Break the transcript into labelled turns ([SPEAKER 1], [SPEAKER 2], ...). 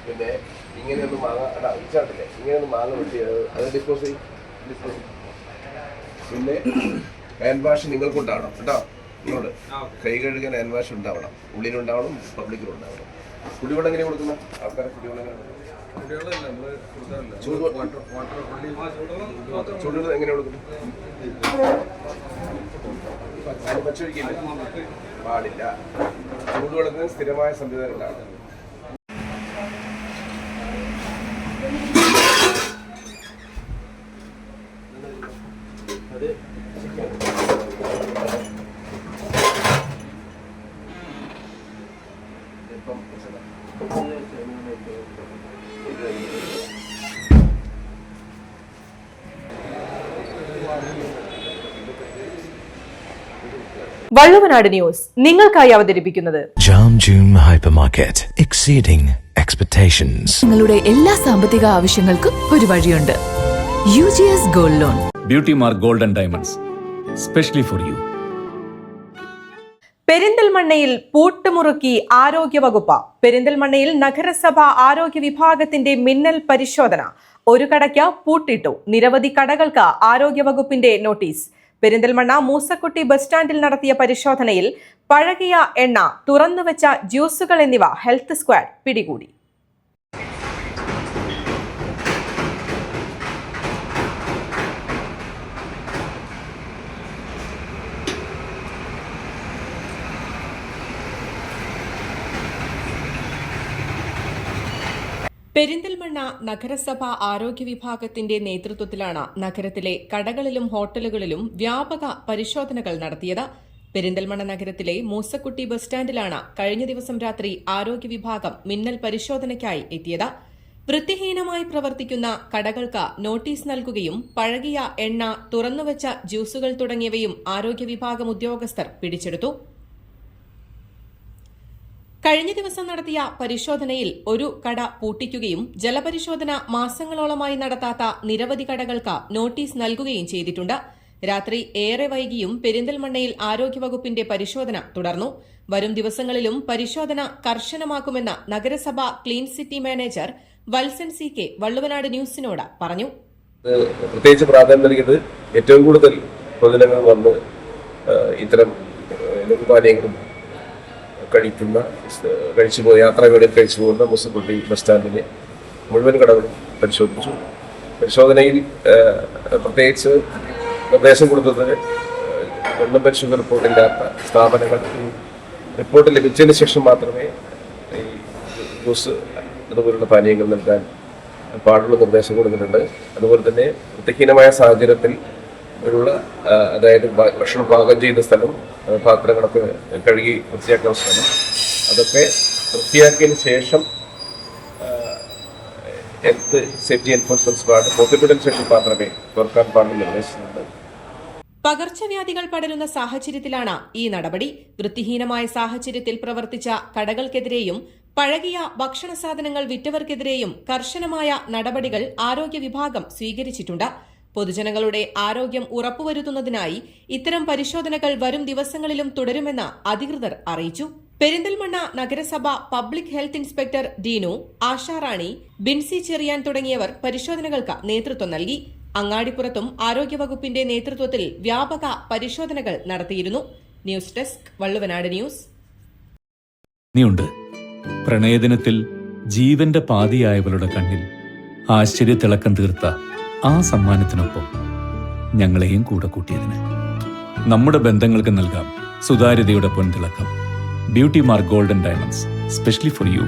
[SPEAKER 1] പിന്നെ ഇങ്ങനെയൊന്നും മാങ്ങ ഇച്ചാട്ടില്ലേ, ഇങ്ങനെയൊന്നും മാങ്ങ വെട്ടി അത് ഡിസ്പോസ് ചെയ്യും. പിന്നെ ഹാൻഡ് വാഷ് നിങ്ങൾക്കുണ്ടാവണം കേട്ടോ. നിങ്ങളോട് കൈ കഴുകാൻ ഹാൻഡ് വാഷ് ഉണ്ടാവണം, ഉള്ളിലുണ്ടാവണം, പബ്ലിക്കിലും ഉണ്ടാവണം. കുടിവെള്ളം എങ്ങനെ കൊടുക്കുന്ന ആൾക്കാരെ? കുടിവെള്ളം ചൂടുവെള്ളം എങ്ങനെ കൊടുക്കുന്നു? പച്ചൊഴിക്കില്ല, പാടില്ല. ചൂടുവെള്ളത്തിന് സ്ഥിരമായ സംവിധാനം ഉണ്ടാവണം.
[SPEAKER 2] വള്ളുവനാട് ന്യൂസ് നിങ്ങൾക്കായി അവതരിപ്പിക്കുന്നത്
[SPEAKER 3] Jam Joom hypermarket, exceeding expectations.
[SPEAKER 4] നിങ്ങളുടെ എല്ലാ സാമ്പത്തിക ആവശ്യങ്ങൾക്കും ഒരു വഴിയുണ്ട്. UGS gold loan.
[SPEAKER 5] Beauty Mark gold and diamonds, specially for you.
[SPEAKER 2] പെരിന്തൽമണ്ണയിൽ പൂട്ടുമുറുക്കി ആരോഗ്യവകുപ്പ്. പെരിന്തൽമണ്ണയിൽ നഗരസഭ ആരോഗ്യ വിഭാഗത്തിന്റെ മിന്നൽ പരിശോധന. ഒരു കടയ്ക്ക് പൂട്ടിട്ടു. നിരവധി കടകൾക്ക് ആരോഗ്യവകുപ്പിന്റെ നോട്ടീസ്. പെരിന്തൽമണ്ണ മൂസക്കുട്ടി ബസ് സ്റ്റാൻഡിൽ നടത്തിയ പരിശോധനയിൽ പഴകിയ എണ്ണ, തുറന്നുവെച്ച ജ്യൂസുകൾ എന്നിവ ഹെൽത്ത് സ്ക്വാഡ് പിടികൂടി. പെരിന്തൽമണ്ണ നഗരസഭ ആരോഗ്യ വിഭാഗത്തിന്റെ നേതൃത്വത്തിലാണ് നഗരത്തിലെ കടകളിലും ഹോട്ടലുകളിലും വ്യാപക പരിശോധനകൾ നടത്തിയത്. പെരിന്തൽമണ്ണ നഗരത്തിലെ മൂസക്കുട്ടി ബസ് സ്റ്റാൻഡിലാണ് കഴിഞ്ഞ ദിവസം രാത്രി ആരോഗ്യ വിഭാഗം മിന്നൽ പരിശോധനയ്ക്കായി എത്തിയത്. വൃത്തിഹീനമായി പ്രവർത്തിക്കുന്ന കടകൾക്ക് നോട്ടീസ് നൽകുകയും പഴകിയ എണ്ണ, തുറന്നുവച്ച ജ്യൂസുകൾ തുടങ്ങിയവയും ആരോഗ്യ വിഭാഗം ഉദ്യോഗസ്ഥർ പിടിച്ചെടുത്തു. കഴിഞ്ഞ ദിവസം നടത്തിയ പരിശോധനയിൽ ഒരു കട പൂട്ടിക്കുകയും ജലപരിശോധന മാസങ്ങളോളമായി നടത്താത്ത നിരവധി കടകൾക്ക് നോട്ടീസ് നൽകുകയും ചെയ്തിട്ടുണ്ട്. രാത്രി ഏറെ വൈകിയും പെരിന്തൽമണ്ണയിൽ ആരോഗ്യവകുപ്പിന്റെ പരിശോധന തുടർന്നു. വരും ദിവസങ്ങളിലും പരിശോധന കർശനമാക്കുമെന്ന് നഗരസഭ clean city manager Valsan CK Valluvanad ന്യൂസിനോട് പറഞ്ഞു.
[SPEAKER 1] പ്രത്യേകിച്ച് പ്രാധാന്യം നൽകിയത് ഏറ്റവും കൂടുതൽ പൊതുജനങ്ങൾ വന്ന് ഇത്തരം പാനീയങ്ങളും യാത്രാവേളയിൽ കഴിച്ചു പോകുന്ന മൂസക്കുട്ടി ബസ് സ്റ്റാൻഡിലെ മുഴുവൻ കടകളും പരിശോധിച്ചു. പരിശോധനയിൽ പ്രത്യേകിച്ച് നിർദ്ദേശം കൊടുത്തത് വെള്ളം പരിശോധന റിപ്പോർട്ടില്ലാത്ത സ്ഥാപനങ്ങൾ റിപ്പോർട്ട് ലഭിച്ചതിന് ശേഷം മാത്രമേ ഈ ജ്യൂസ് അതുപോലുള്ള പാനീയങ്ങൾ നൽകാൻ പാടുള്ള നിർദ്ദേശം കൊടുത്തിട്ടുണ്ട്. അതുപോലെ തന്നെ വൃത്തിഹീനമായ സാഹചര്യത്തിൽ ഉള്ള അതായത് ഭക്ഷണം പാകം ചെയ്യുന്ന സ്ഥലം, പാത്രങ്ങളൊക്കെ കഴുകി വൃത്തിയാക്കുന്ന സ്ഥലം, അതൊക്കെ വൃത്തിയാക്കിയതിന് ശേഷം ഹെൽത്ത് സേഫ്റ്റി എൻഫോഴ്സ്മെന്റ് സ്ക്വാഡ് ബോധ്യപ്പെട്ടതിന് ശേഷം മാത്രമേ തുറക്കാൻ പാടുള്ള നിർദ്ദേശിച്ചിട്ടുണ്ട്.
[SPEAKER 2] പകർച്ചവ്യാധികൾ പടരുന്ന സാഹചര്യത്തിലാണ് ഈ നടപടി. വൃത്തിഹീനമായ സാഹചര്യത്തിൽ പ്രവർത്തിച്ച കടകൾക്കെതിരെയും പഴകിയ ഭക്ഷണ സാധനങ്ങൾ വിറ്റവർക്കെതിരെയും കർശനമായ നടപടികൾ ആരോഗ്യ വിഭാഗം സ്വീകരിച്ചിട്ടുണ്ട്. പൊതുജനങ്ങളുടെ ആരോഗ്യം ഉറപ്പുവരുത്തുന്നതിനായി ഇത്തരം പരിശോധനകൾ വരും ദിവസങ്ങളിലും തുടരുമെന്ന് അധികൃതർ അറിയിച്ചു. പെരിന്തൽമണ്ണ നഗരസഭ public health inspector Deenu, Asharani, Binsi Cheriyan തുടങ്ങിയവർ പരിശോധനകൾക്ക് നേതൃത്വം നൽകി. അങ്ങാടിപ്പുറത്തും ആരോഗ്യവകുപ്പിന്റെ നേതൃത്വത്തിൽ വ്യാപക പരിശോധനകൾ നടത്തിയിരുന്നു. News desk Valluvanad news.
[SPEAKER 5] നീയുണ്ട് പ്രണയദിനത്തിൽ ജീവന്റെ പാതിയായവളുടെ കണ്ണിൽ ആശ്ചര്യത്തിളക്കം തീർത്ത ആ സമ്മാനത്തിനൊപ്പം ഞങ്ങളെയും കൂടെ കൂട്ടിയതിന് നമ്മുടെ ബന്ധങ്ങൾക്ക് നൽകാം സുതാര്യതയുടെ പൊൻതിളക്കം. Beauty Mark gold and diamonds, specially for U.